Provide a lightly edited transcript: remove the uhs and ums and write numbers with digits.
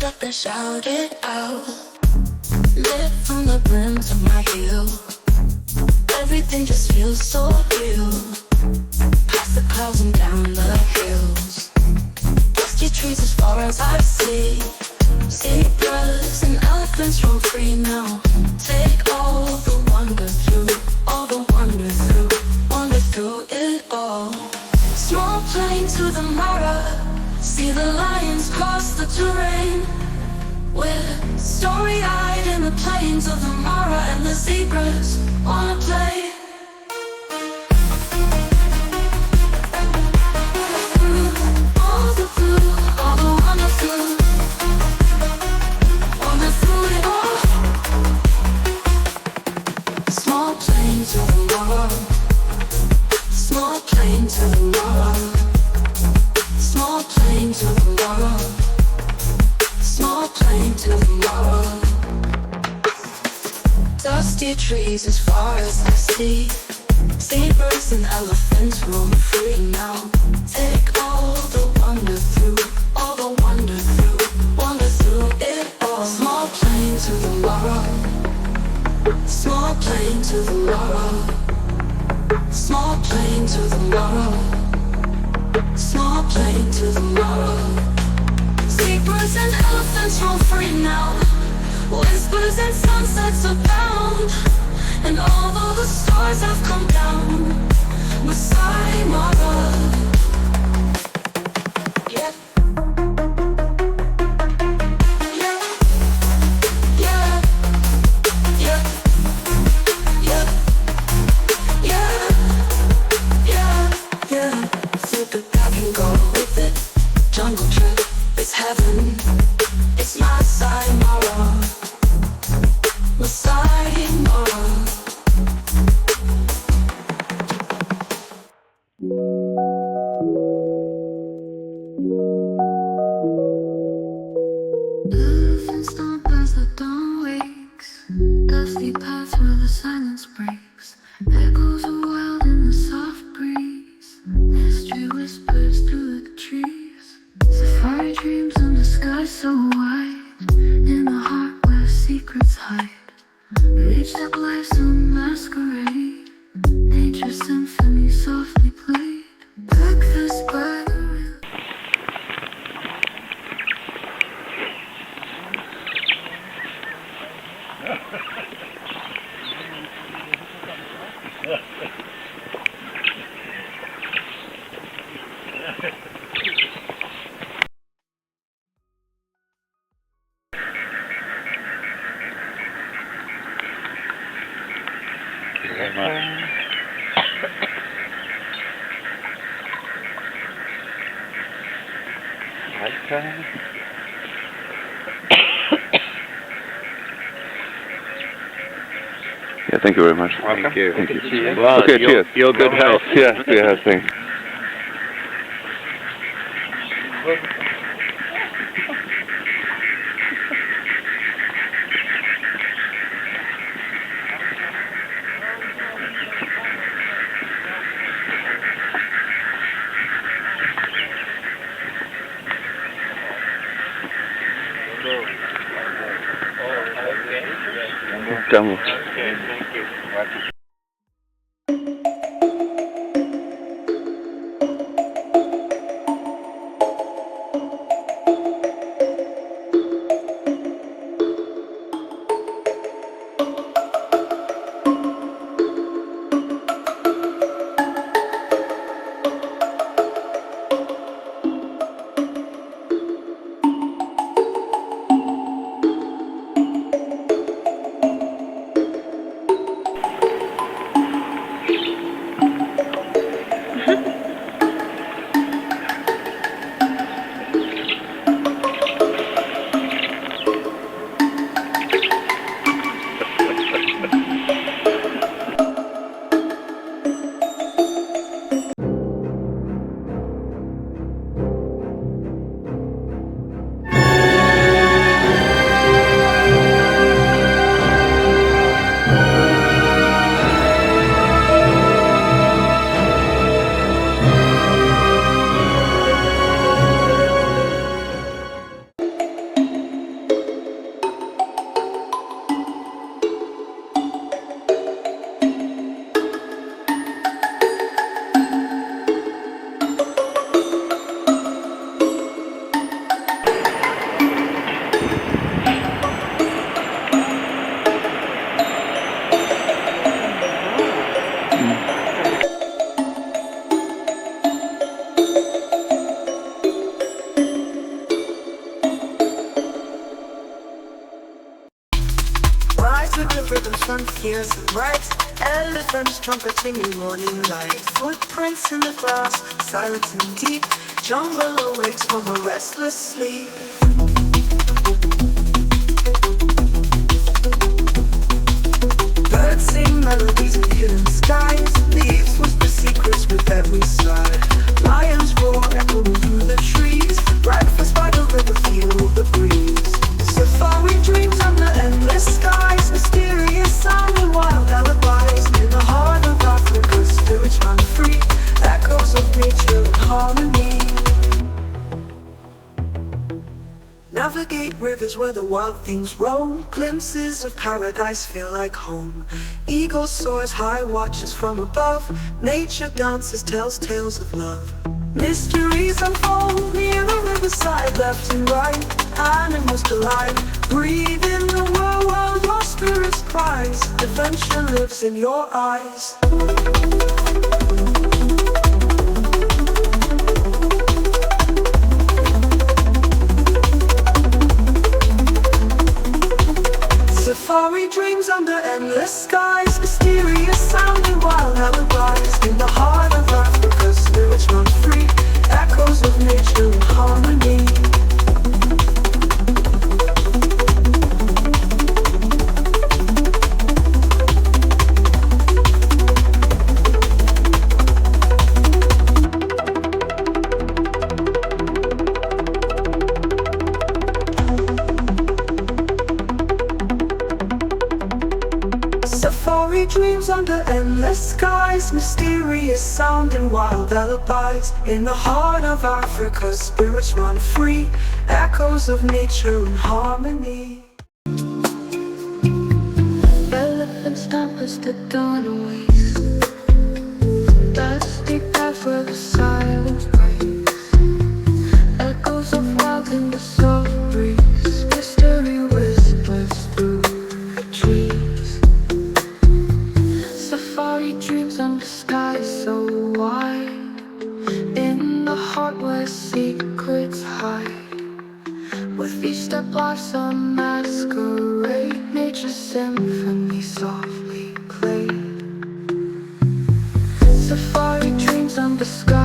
it up and shout it out. Lit from the brim to my heel. Everything just feels so real. Past the clouds and down the hills. Dusty trees as far as I see. Zebras and elephants roam free now. Take all the wonder through, all the wonder through, wonder through it all. Small plane to the Mara. See the lions cross the terrain. We're story-eyed in the plains of the Mara, and the zebras wanna play. All the blue, all the wonder through, wonder through it all. Small plane to the Mara. Small plane to the Mara. Small plane to the Mara. Small plane to the Mara. Dusty trees as far as I see. Zebras and elephants roam free now. Take all the wonder through, all the wonder through, wonder through it all. Small plane to the Mara. Small plane to the Mara. Small plane to the Mara. Small plane to the Mara. Zebras and elephants roam free now. Whispers and sunsets abound. And although the stars have come down, Masai Mara. Yeah. Yeah. Yeah. Yeah. Yeah. Yeah. Yeah. Yeah. Flip it back and go with it. Jungle trip, it's heaven. It's Masai Mara. Masai Mara. Elephants stomp as the dawn wakes. Dusty paths where the silence breaks. Echoes are wild in the soft breeze. Mystery whispers through the trees. Safari dreams in the sky so wide. In a heart where secrets hide. Reach that life's a masquerade. Nature's symphony softly played. Breakfast by the river. Yeah, thank you very much. Thank you. Thank you. Cheers. Well, okay, cheers. Your good health. Yeah, yeah, thanks. Tambo. Okay, thank you. rhythms, frontiers and rights. Elephants trumpeting in morning light. Footprints in the grass, silent and deep. Jungle awakes from a restless sleep. Birds sing melodies in hidden skies. Leaves whisper secrets with every sigh. Lions roar echoing through the trees. Breakfast by the river, feel the breeze. Safari dreams under endless skies. Mysterious sound and wild alibis. In the heart of Africa, spirits run free. Echoes of nature and harmony. Navigate rivers where the wild things roam. Glimpses of paradise feel like home. Eagle soars high, watches from above. Nature dances, tells tales of love. Mysteries unfold near the riverside, left and right. Animals collide. Breathe in the world while your spirit cries. Adventure lives in your eyes. Safari dreams under endless skies. Mysterious sound and wild alibis. In the heart of Africa, spirits run free. Echoes of nature and harmony. Safari dreams under endless skies. Mysterious sound and wild alibis. In the heart of Africa, spirits run free. Echoes of nature and harmony. Elephants stampers to dawn awaits. Dusty path where the silence breaks. Echoes of wild in the soft breeze. Mystery whispers through the trees. Safari dreams under skies so wide. In the heart where secrets hide. With each step life's a masquerade. Nature's symphony softly played. Safari dreams under skies.